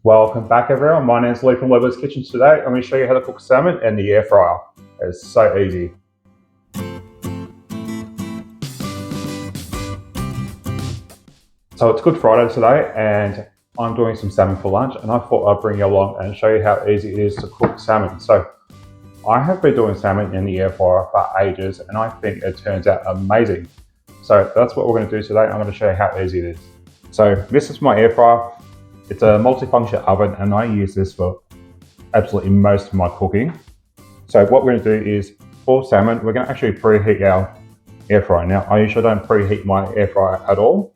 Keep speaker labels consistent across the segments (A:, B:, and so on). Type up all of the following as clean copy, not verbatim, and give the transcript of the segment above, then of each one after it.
A: Welcome back everyone, my name is Lee from Leber's Kitchen. Today I'm going to show you how to cook salmon in the air fryer. It's so easy. So it's Good Friday today and I'm doing some salmon for lunch, and I thought I'd bring you along and show you how easy it is to cook salmon. So I have been doing salmon in the air fryer for ages and I think it turns out amazing. So that's what we're going to do today. I'm going to show you how easy it is. So this is my air fryer. It's a multifunction oven and I use this for absolutely most of my cooking. So what we're going to do is, for salmon, we're going to actually preheat our air fryer. Now, I usually don't preheat my air fryer at all.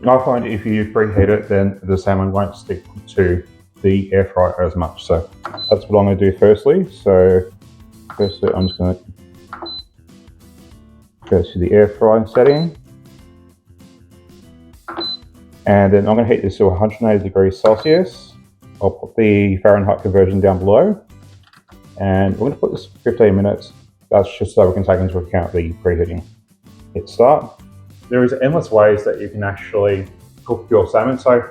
A: And I find if you preheat it, then the salmon won't stick to the air fryer as much. So that's what I'm going to do firstly. So firstly, I'm just going to go to the air frying setting. And then I'm going to heat this to 180 degrees Celsius. I'll put the Fahrenheit conversion down below. And we're going to put this for 15 minutes. That's just so we can take into account the preheating. Hit start. There is endless ways that you can actually cook your salmon. So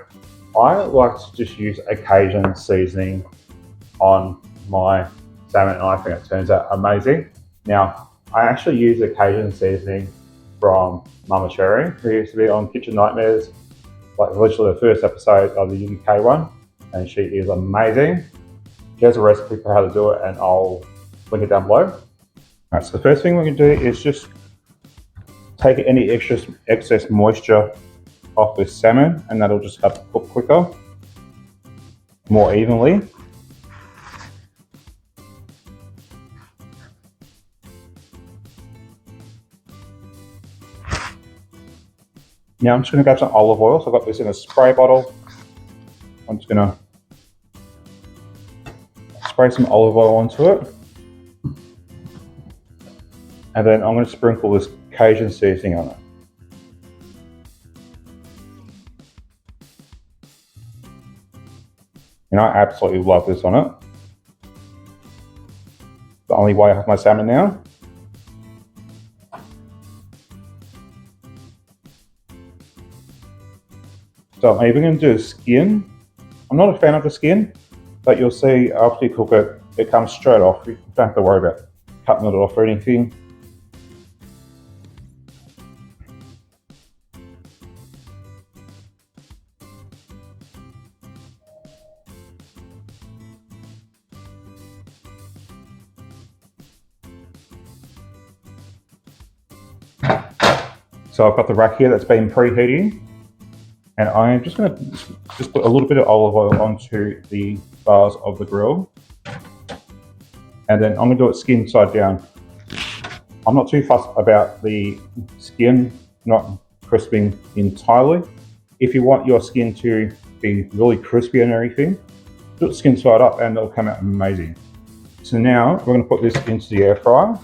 A: I like to just use a Cajun seasoning on my salmon and I think it turns out amazing. Now, I actually use a Cajun seasoning from Momma Cherri, who used to be on Kitchen Nightmares, like literally the first episode of the UK one, and she is amazing. She has a recipe for how to do it and I'll link it down below. Alright, so the first thing we're going to do is just take any excess moisture off this salmon, and that'll just help it cook quicker, more evenly. Now I'm just going to grab some olive oil. So I've got this in a spray bottle. I'm just going to spray some olive oil onto it. And then I'm going to sprinkle this Cajun seasoning on it. And I absolutely love this on it. The only way I have my salmon now. So I'm even going to do the skin. I'm not a fan of the skin, but you'll see after you cook it, it comes straight off. You don't have to worry about cutting it off or anything. So I've got the rack here that's been preheating. And I'm just going to just put a little bit of olive oil onto the bars of the grill. And then I'm going to do it skin side down. I'm not too fussed about the skin not crisping entirely. If you want your skin to be really crispy and everything, do it skin side up and it'll come out amazing. So now we're going to put this into the air fryer.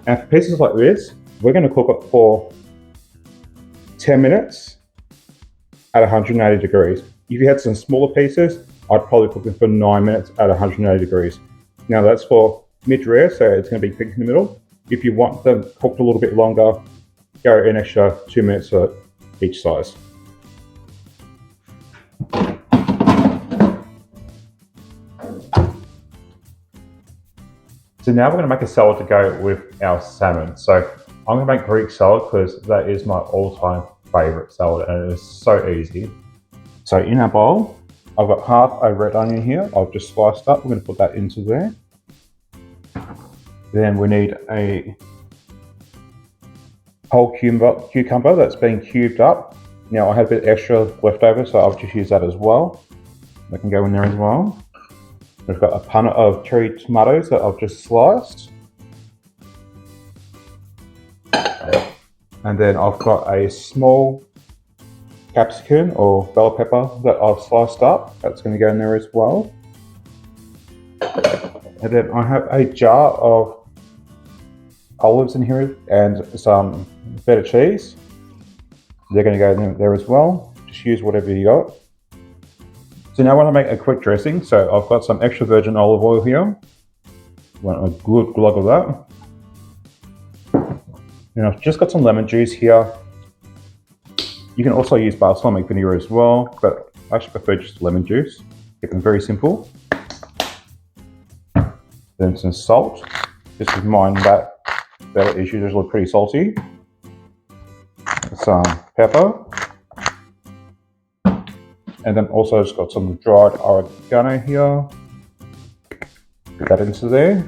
A: And for pieces like this, we're going to cook it for 10 minutes. At 180 degrees. If you had some smaller pieces, I'd probably cook them for 9 minutes at 180 degrees. Now that's for mid-rare, so it's going to be pink in the middle. If you want them cooked a little bit longer, go an extra 2 minutes for each size. So now we're going to make a salad to go with our salmon. So I'm going to make Greek salad because that is my all-time favorite salad and it is so easy. So in our bowl, I've got half a red onion here. I've just sliced up. We're going to put that into there. Then we need a whole cucumber that's been cubed up. Now I have a bit extra left over, so I'll just use that as well. That can go in there as well. We've got a punnet of cherry tomatoes that I've just sliced. And then I've got a small capsicum or bell pepper that I've sliced up. That's going to go in there as well. And then I have a jar of olives in here and some feta cheese. They're going to go in there as well. Just use whatever you got. So now I want to make a quick dressing. So I've got some extra virgin olive oil here. Want a good glug of that. And I've just got some lemon juice here. You can also use balsamic vinegar as well, but I actually prefer just lemon juice. Keep them very simple. Then some salt. Just keep in mind that that is usually pretty salty. Some pepper. And then also just got some dried oregano here. Put that into there.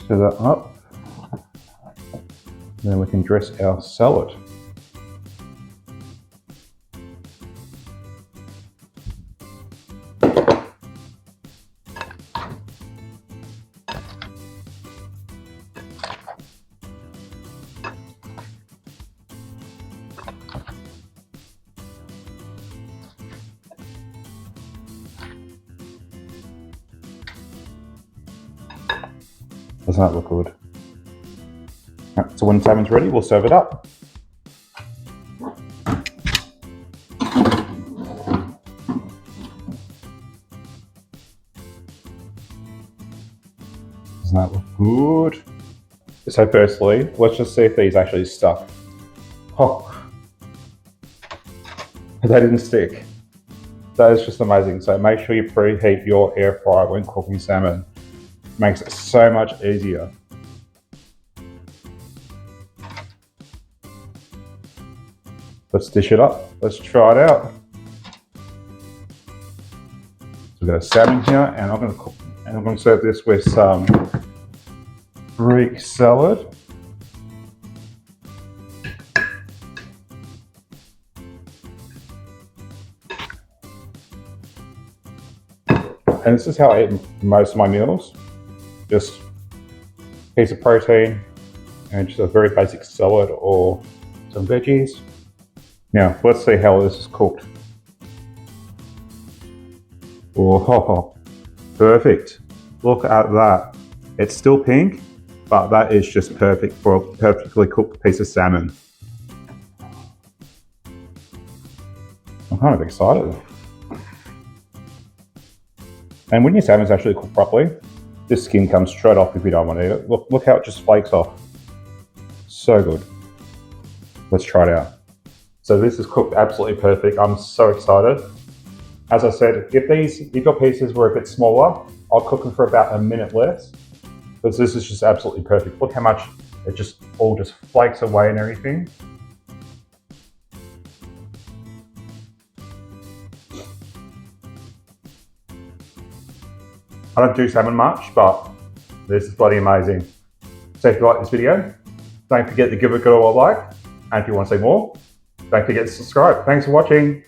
A: Stir that up. Then we can dress our salad. Doesn't that look good? Right, so when the salmon's ready, we'll serve it up. Doesn't that look good? So firstly, let's just see if these actually stuck. Oh, they didn't stick. That is just amazing. So make sure you preheat your air fryer when cooking salmon. Makes it so much easier. Let's dish it up. Let's try it out. So we've got a salmon here, and I'm going to cook, and I'm going to serve this with some Greek salad. And this is how I eat most of my meals. Just a piece of protein and just a very basic salad or some veggies. Now, let's see how this is cooked. Oh, perfect. Look at that. It's still pink, but that is just perfect for a perfectly cooked piece of salmon. I'm kind of excited. And when your salmon's actually cooked properly, this skin comes straight off if you don't want to eat it. Look how it just flakes off. So good. Let's try it out. So this is cooked absolutely perfect. I'm so excited. As I said, if your pieces were a bit smaller, I'll cook them for about a minute less. Because this is just absolutely perfect. Look how much it just all just flakes away and everything. I don't do salmon much, but this is bloody amazing. So if you like this video, don't forget to give it a go a like. And if you want to see more, don't forget to subscribe. Thanks for watching.